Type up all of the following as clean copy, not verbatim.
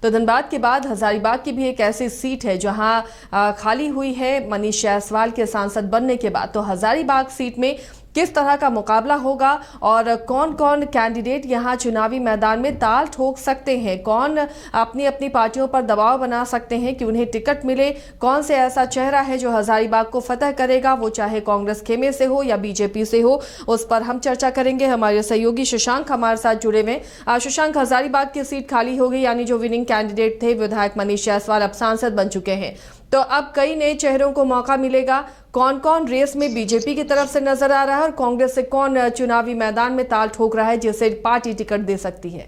तो धनबाद के बाद हजारीबाग की भी एक ऐसी सीट है जहां खाली हुई है मनीष जायसवाल के सांसद बनने के बाद। तो हजारीबाग सीट में किस तरह का मुकाबला होगा और कौन कौन कैंडिडेट यहां चुनावी मैदान में ताल ठोक सकते हैं, कौन अपनी अपनी पार्टियों पर दबाव बना सकते हैं कि उन्हें टिकट मिले, कौन से ऐसा चेहरा है जो हजारीबाग को फतह करेगा, वो चाहे कांग्रेस खेमे से हो या बीजेपी से हो, उस पर हम चर्चा करेंगे। हमारे सहयोगी शशांक हमारे साथ जुड़े हुए। शशांक, हजारीबाग की सीट खाली हो गई, यानी जो विनिंग कैंडिडेट थे विधायक मनीष जायसवाल अब सांसद बन चुके हैं, तो अब कई नए चेहरों को मौका मिलेगा। कौन कौन रेस में बीजेपी की तरफ से नजर आ रहा है और कांग्रेस से कौन चुनावी मैदान में ताल ठोक रहा है जिसे पार्टी टिकट दे सकती है?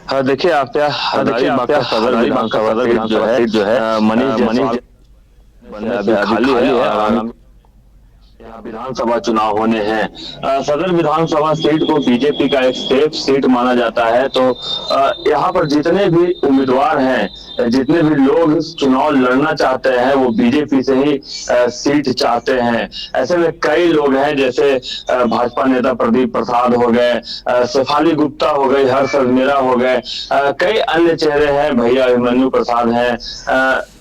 हाँ, देखिए आप हजारीबाग का सदर विधानसभा सीट जो है मनीष अभी खाली है और यहाँ विधानसभा चुनाव होने हैं। सदर विधानसभा सीट को बीजेपी का एक सेफ सीट माना जाता है। तो यहाँ पर जितने भी उम्मीदवार हैं, जितने भी लोग चुनाव लड़ना चाहते हैं, वो बीजेपी से ही सीट चाहते हैं। ऐसे में कई लोग हैं, जैसे भाजपा नेता प्रदीप प्रसाद हो गए, शेफाली गुप्ता हो गई, हर्ष मीरा हो गए, कई अन्य चेहरे हैं, भैया अभिमन्यु प्रसाद हैं,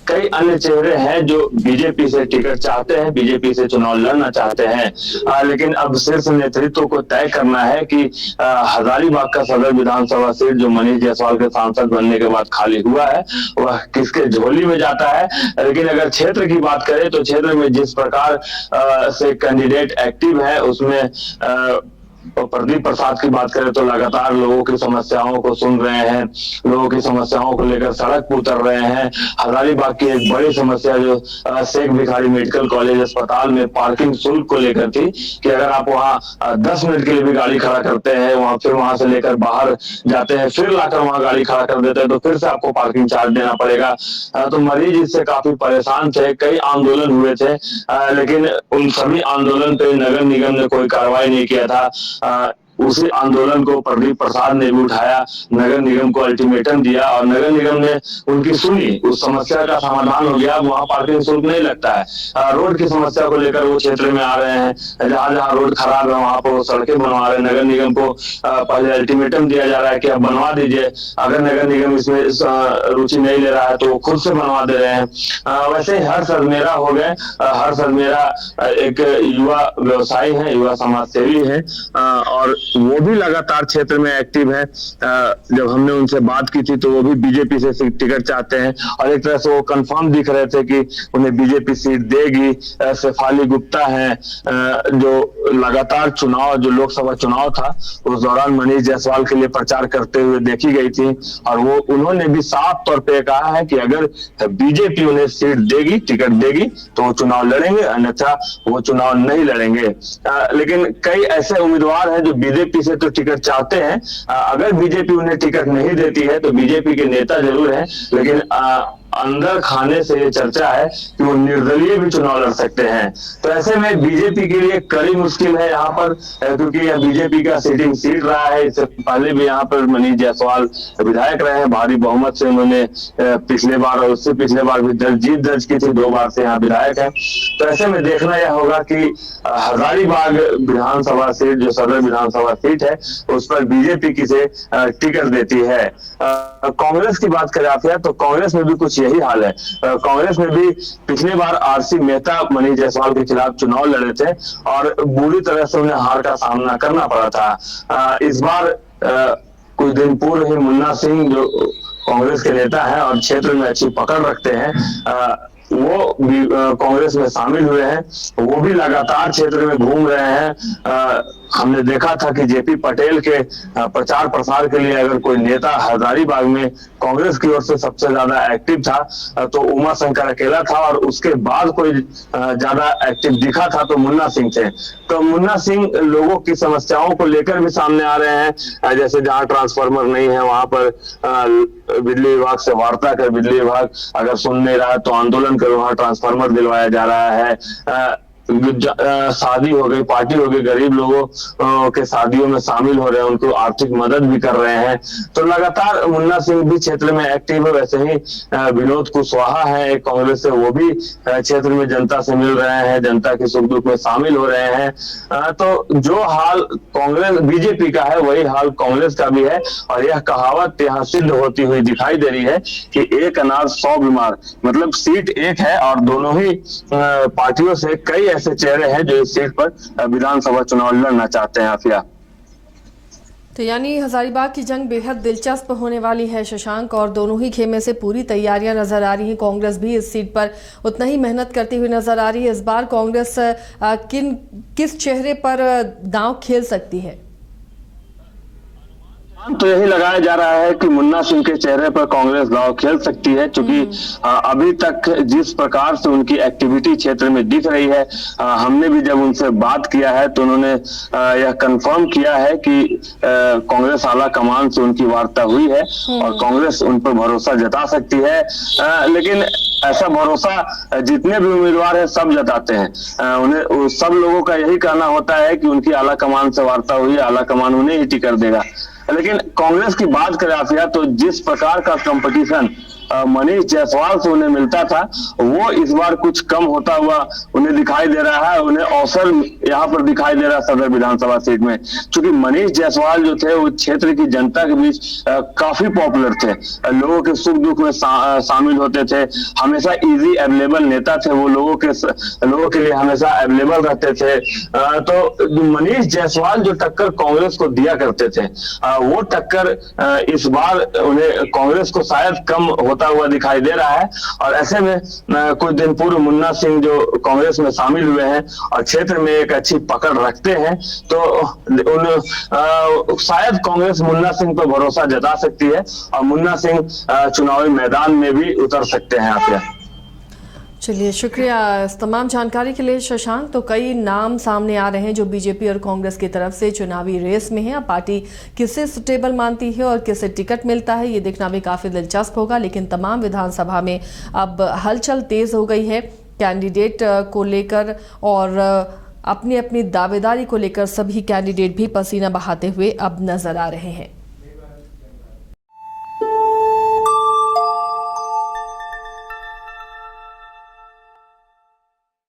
कई अन्य चेहरे हैं जो बीजेपी से टिकट चाहते हैं, बीजेपी से चुनाव लड़ना चाहते हैं। लेकिन अब शीर्ष नेतृत्व को तय करना है कि हजारीबाग का सदर विधानसभा सीट जो मनीष जायसवाल के सांसद बनने के बाद खाली हुआ है, वह किसके झोली में जाता है। लेकिन अगर क्षेत्र की बात करें तो क्षेत्र में जिस प्रकार से कैंडिडेट एक्टिव है, उसमें प्रदीप प्रसाद की बात करें तो लगातार लोगों की समस्याओं को सुन रहे हैं, लोगों की समस्याओं को लेकर सड़क पर उतर रहे हैं। हजारीबाग की एक बड़ी समस्या जो शेख भिखारी मेडिकल कॉलेज अस्पताल में पार्किंग शुल्क को लेकर थी कि अगर आप वहां 10 मिनट के लिए भी गाड़ी खड़ा करते हैं, फिर वहां से लेकर बाहर जाते हैं, फिर लाकर वहां गाड़ी खड़ा कर देते हैं, तो फिर से आपको पार्किंग चार्ज देना पड़ेगा। तो मरीज इससे काफी परेशान थे, कई आंदोलन हुए थे, लेकिन उन सभी आंदोलन पे नगर निगम ने कोई कार्रवाई नहीं किया था। उसी आंदोलन को प्रदीप प्रसाद ने भी उठाया, नगर निगम को अल्टीमेटम दिया और नगर निगम ने उनकी सुनी, उस समस्या का समाधान हो गया। वहां पार्किंग शुल्क नहीं लगता है। रोड की समस्या को लेकर वो क्षेत्र में आ रहे हैं, जहां जहां रोड खराब है वहां पर सड़कें बनवा रहे हैं। नगर निगम को पहले अल्टीमेटम दिया जा रहा है कि आप बनवा दीजिए, अगर नगर निगम इसमें रुचि नहीं ले रहा है तो वो खुद से बनवा दे रहे हैं। वैसे हर्ष मेरा हो गए, हर्ष मेरा एक युवा व्यवसायी है, युवा समाज सेवी है और वो भी लगातार क्षेत्र में एक्टिव है। जब हमने उनसे बात की थी तो वो भी बीजेपी से टिकट चाहते हैं और एक तरह से वो कंफर्म दिख रहे थे कि उन्हें बीजेपी सीट देगी। शेफाली गुप्ता है जो लगातार चुनाव, जो लोकसभा चुनाव था उस दौरान मनीष जायसवाल के लिए प्रचार करते हुए देखी गई थी और वो उन्होंने भी साफ तौर पे कहा है कि अगर बीजेपी उन्हें सीट देगी, टिकट देगी तो वो चुनाव लड़ेंगे, अन्यथा वो चुनाव नहीं लड़ेंगे। लेकिन कई ऐसे उम्मीदवार हैं जो बीजेपी से तो टिकट चाहते हैं। अगर बीजेपी उन्हें टिकट नहीं देती है तो बीजेपी के नेता जरूर हैं, लेकिन अंदर खाने से ये चर्चा है कि वो निर्दलीय भी चुनाव लड़ सकते हैं। तो ऐसे में बीजेपी के लिए कड़ी मुश्किल है यहाँ पर, क्योंकि यह बीजेपी का सीटिंग सीट रहा है। इससे पहले भी यहाँ पर मनीष जायसवाल विधायक रहे हैं, भारी बहुमत से उन्होंने पिछले बार और उससे पिछले बार भी जीत दर्ज की थी, 2 बार से यहाँ विधायक है। तो ऐसे में देखना यह होगा कि हजारीबाग विधानसभा सीट जो सदर विधानसभा सीट है उस पर बीजेपी किसे टिकट देती है। कांग्रेस की बात करें आप यार, तो कांग्रेस में भी कुछ यही हाल है। कांग्रेस में भी पिछले बार आरसी मेहता मनीष जायसवाल के खिलाफ चुनाव लड़े थे और बुरी तरह से उन्हें हार का सामना करना पड़ा था। इस बार कुछ दिन पूर्व ही मुन्ना सिंह जो कांग्रेस के नेता हैं और क्षेत्र में अच्छी पकड़ रखते हैं, वो भी कांग्रेस में शामिल हुए हैं। वो भी लगातार क्षेत्र में घूम रहे हैं। हमने देखा था कि जेपी पटेल के प्रचार प्रसार के लिए अगर कोई नेता हजारीबाग में कांग्रेस की ओर से सबसे ज्यादा एक्टिव था तो उमा शंकर अकेला था और उसके बाद कोई ज्यादा एक्टिव दिखा था तो मुन्ना सिंह थे। तो मुन्ना सिंह लोगों की समस्याओं को लेकर भी सामने आ रहे हैं, जैसे जहां ट्रांसफार्मर नहीं है वहां पर बिजली विभाग से वार्ता कर, बिजली विभाग अगर सुन नहीं रहा है तो आंदोलन कर वहां ट्रांसफार्मर दिलवाया जा रहा है। शादी हो गई, पार्टी हो गई, गरीब लोगों के शादियों में शामिल हो रहे हैं, उनको आर्थिक मदद भी कर रहे हैं। तो लगातार मुन्ना सिंह भी क्षेत्र में एक्टिव है। वैसे ही विनोद कुशवाहा है एक कांग्रेस से, वो भी क्षेत्र में जनता से मिल रहे हैं, जनता के सुख दुख में शामिल हो रहे हैं। तो जो हाल कांग्रेस बीजेपी का है वही हाल कांग्रेस का भी है। और यह कहावत यहाँ सिद्ध होती हुई दिखाई दे रही है कि एक अनार 100 बीमार। मतलब सीट एक है और दोनों ही पार्टियों से कई ऐसे चेहरे हैं जो इस सीट पर विधानसभा चुनाव लड़ना चाहते हैं। आफिया, तो यानी हजारीबाग की जंग बेहद दिलचस्प होने वाली है शशांक, और दोनों ही खेमे से पूरी तैयारियां नजर आ रही हैं। कांग्रेस भी इस सीट पर उतना ही मेहनत करती हुई नजर आ रही है। इस बार कांग्रेस किस चेहरे पर दांव खेल सकती है? तो यही लगाया जा रहा है कि मुन्ना सिंह के चेहरे पर कांग्रेस दांव खेल सकती है, क्योंकि अभी तक जिस प्रकार से उनकी एक्टिविटी क्षेत्र में दिख रही है, हमने भी जब उनसे बात किया है तो उन्होंने यह कंफर्म किया है कि कांग्रेस आला कमान से उनकी वार्ता हुई है और कांग्रेस उन पर भरोसा जता सकती है। लेकिन ऐसा भरोसा जितने भी उम्मीदवार हैं सब जताते हैं। उन्हें सब लोगों का यही कहना होता है कि उनकी आला कमान से वार्ता हुई, आला कमान उन्हें ही टिकट देगा। लेकिन कांग्रेस की बात करें आफिया, तो जिस प्रकार का कंपटीशन मनीष जायसवाल से उन्हें मिलता था वो इस बार कुछ कम होता हुआ उन्हें दिखाई दे रहा है। उन्हें अवसर यहाँ पर दिखाई दे रहा है सदर विधानसभा सीट में, क्योंकि मनीष जायसवाल जो थे वो क्षेत्र की जनता के बीच काफी पॉपुलर थे, लोगों के सुख दुख में शामिल होते थे, हमेशा इजी अवेलेबल नेता थे, वो लोगों के लिए हमेशा अवेलेबल रहते थे। तो मनीष जायसवाल जो टक्कर कांग्रेस को दिया करते थे वो टक्कर इस बार उन्हें कांग्रेस को शायद कम होता हुआ दिखाई दे रहा है। और ऐसे में कुछ दिन पूर्व मुन्ना सिंह जो कांग्रेस में शामिल हुए हैं और क्षेत्र में एक अच्छी पकड़ रखते हैं, तो शायद कांग्रेस मुन्ना सिंह पर भरोसा जता सकती है और मुन्ना सिंह चुनावी मैदान में भी उतर सकते हैं। आप चलिए, शुक्रिया इस तमाम जानकारी के लिए शशांक। तो कई नाम सामने आ रहे हैं जो बीजेपी और कांग्रेस की तरफ से चुनावी रेस में है। अब पार्टी किसे सुटेबल मानती है और किसे टिकट मिलता है ये देखना भी काफी दिलचस्प होगा। लेकिन तमाम विधानसभा में अब हलचल तेज हो गई है कैंडिडेट को लेकर, और अपनी अपनी दावेदारी को लेकर सभी कैंडिडेट भी पसीना बहाते हुए अब नजर आ रहे हैं।